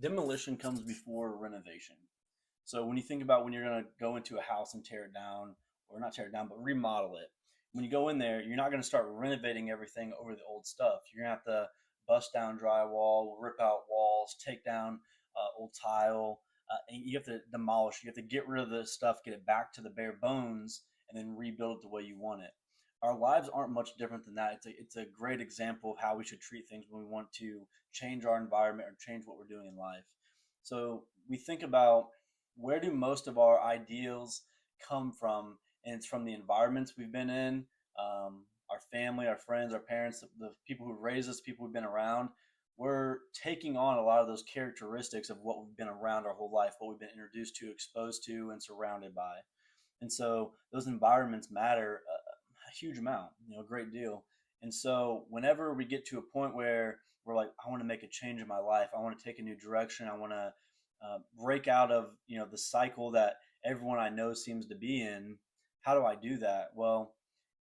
Demolition comes before renovation. So when you think about when you're going to go into a house and tear it down, or not tear it down, but remodel it, when you go in there, you're not going to start renovating everything over the old stuff. You're going to have to bust down drywall, rip out walls, take down old tile, and you have to demolish. You have to get rid of the stuff, get it back to the bare bones, and then rebuild it the way you want it. Our lives aren't much different than that. It's a great example of how we should treat things when we want to change our environment or change what we're doing in life. So we think about where do most of our ideals come from, and it's from the environments we've been in, our family, our friends, our parents, the people who raised us, people we've been around. We're taking on a lot of those characteristics of what we've been around our whole life, what we've been introduced to, exposed to, and surrounded by. And so those environments matter a huge amount, a great deal. And so whenever we get to a point where we're like, I want to make a change in my life, I want to take a new direction, I want to break out of the cycle that everyone I know seems to be in. How do I do that? Well,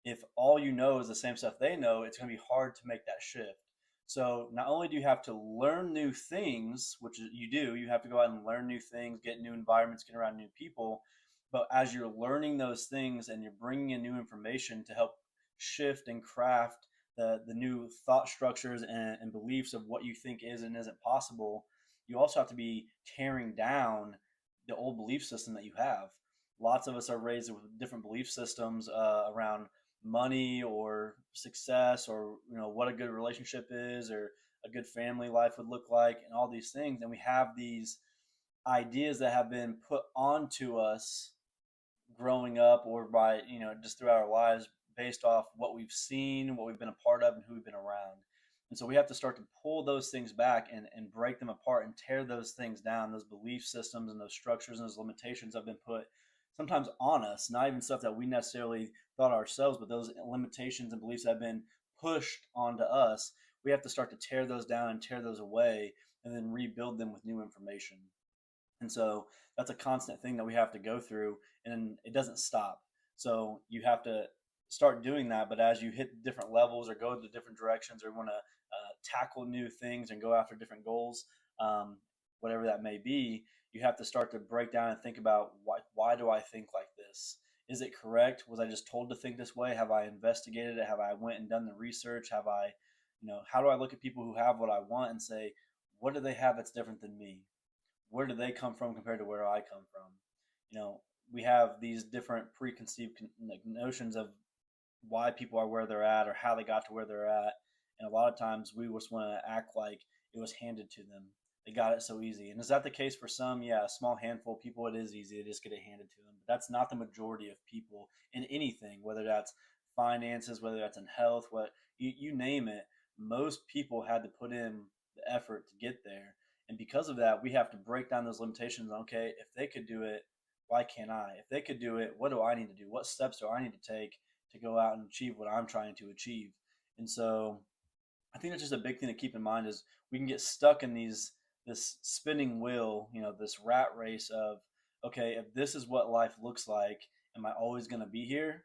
if all you know is the same stuff they know, it's going to be hard to make that shift. So not only do you have to learn new things, which you do, you have to go out and learn new things, get new environments, get around new people. But as you're learning those things and you're bringing in new information to help shift and craft the new thought structures and beliefs of what you think is and isn't possible, you also have to be tearing down the old belief system that you have. Lots of us are raised with different belief systems around money or success, or what a good relationship is, or a good family life would look like, and all these things. And we have these ideas that have been put onto us growing up, or by just throughout our lives, based off what we've seen, what we've been a part of, and who we've been around. And so we have to start to pull those things back and break them apart and tear those things down, those belief systems and those structures and those limitations have been put sometimes on us, not even stuff that we necessarily thought ourselves, but those limitations and beliefs that have been pushed onto us. We have to start to tear those down and tear those away, and then rebuild them with new information. And so that's a constant thing that we have to go through, and it doesn't stop. So you have to start doing that. But as you hit different levels or go to different directions, or want to tackle new things and go after different goals, whatever that may be, you have to start to break down and think about why do I think like this? Is it correct? Was I just told to think this way? Have I investigated it? Have I went and done the research? Have I, how do I look at people who have what I want and say, what do they have that's different than me? Where do they come from compared to where I come from? We have these different preconceived notions of why people are where they're at or how they got to where they're at. And a lot of times we just want to act like it was handed to them. They got it so easy. And is that the case for some? Yeah, a small handful of people, it is easy. They just get it handed to them. But that's not the majority of people in anything, whether that's finances, whether that's in health, what you name it. Most people had to put in the effort to get there. And because of that, we have to break down those limitations. Okay, if they could do it, why can't I? If they could do it, what do I need to do? What steps do I need to take to go out and achieve what I'm trying to achieve? And so I think that's just a big thing to keep in mind is we can get stuck in this spinning wheel, this rat race of, okay, if this is what life looks like, am I always going to be here?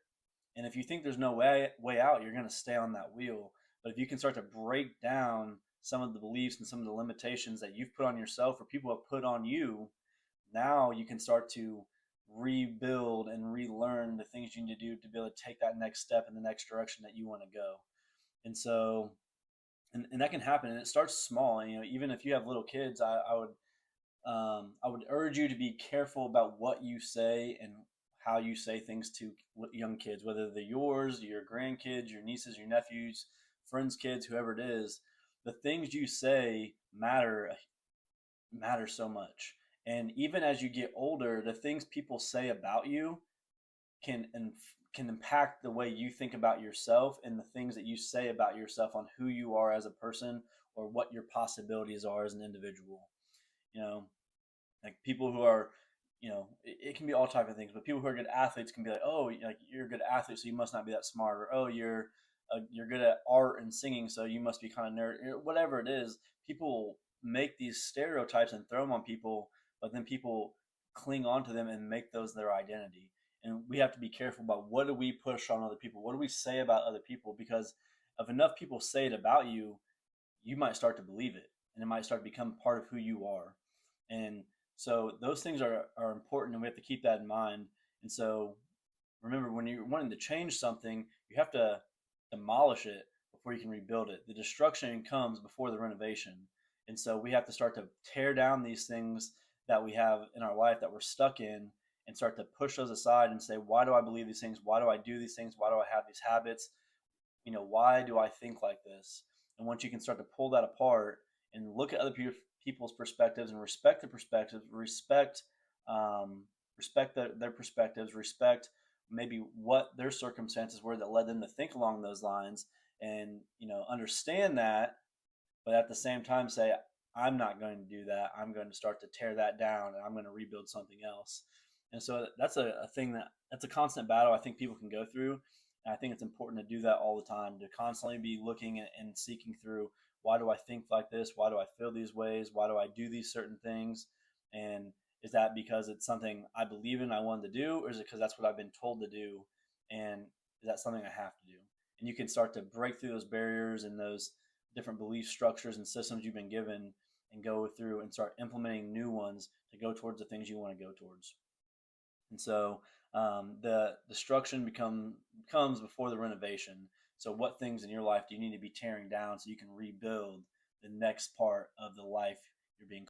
And if you think there's no way out, you're going to stay on that wheel. But if you can start to break down some of the beliefs and some of the limitations that you've put on yourself or people have put on you, now you can start to rebuild and relearn the things you need to do to be able to take that next step in the next direction that you want to go. And so, and that can happen, and it starts small. And, even if you have little kids, I would urge you to be careful about what you say and how you say things to young kids, whether they're yours, your grandkids, your nieces, your nephews, friends, kids, whoever it is. The things you say matter so much. And even as you get older, the things people say about you can can impact the way you think about yourself, and the things that you say about yourself on who you are as a person or what your possibilities are as an individual. You know, like people who are, it can be all type of things, but people who are good athletes can be like, oh, like you're a good athlete, so you must not be that smart, or oh, you're good at art and singing, so you must be kind of nerd, whatever it is. People make these stereotypes and throw them on people, but then people cling on to them and make those their identity. And we have to be careful about what do we push on other people, what do we say about other people, because if enough people say it about you, you might start to believe it, and it might start to become part of who you are. And so those things are important, and we have to keep that in mind. And so remember, when you're wanting to change something, you have to demolish it before you can rebuild it. The destruction comes before the renovation. And so we have to start to tear down these things that we have in our life that we're stuck in, and start to push those aside and say, why do I believe these things? Why do I do these things? Why do I have these habits? Why do I think like this? And once you can start to pull that apart and look at other people's perspectives and respect the perspectives, respect their perspectives, respect maybe what their circumstances were that led them to think along those lines, and understand that, but at the same time say, I'm not going to do that. I'm going to start to tear that down, and I'm going to rebuild something else. And so that's a thing that's a constant battle I think people can go through. And I think it's important to do that all the time, to constantly be looking and seeking through, why do I think like this? Why do I feel these ways? Why do I do these certain things? And is that because it's something I believe in, I wanted to do, or is it because that's what I've been told to do? And is that something I have to do? And you can start to break through those barriers and those different belief structures and systems you've been given, and go through and start implementing new ones to go towards the things you want to go towards. And so the destruction comes before the renovation. So what things in your life do you need to be tearing down so you can rebuild the next part of the life you're being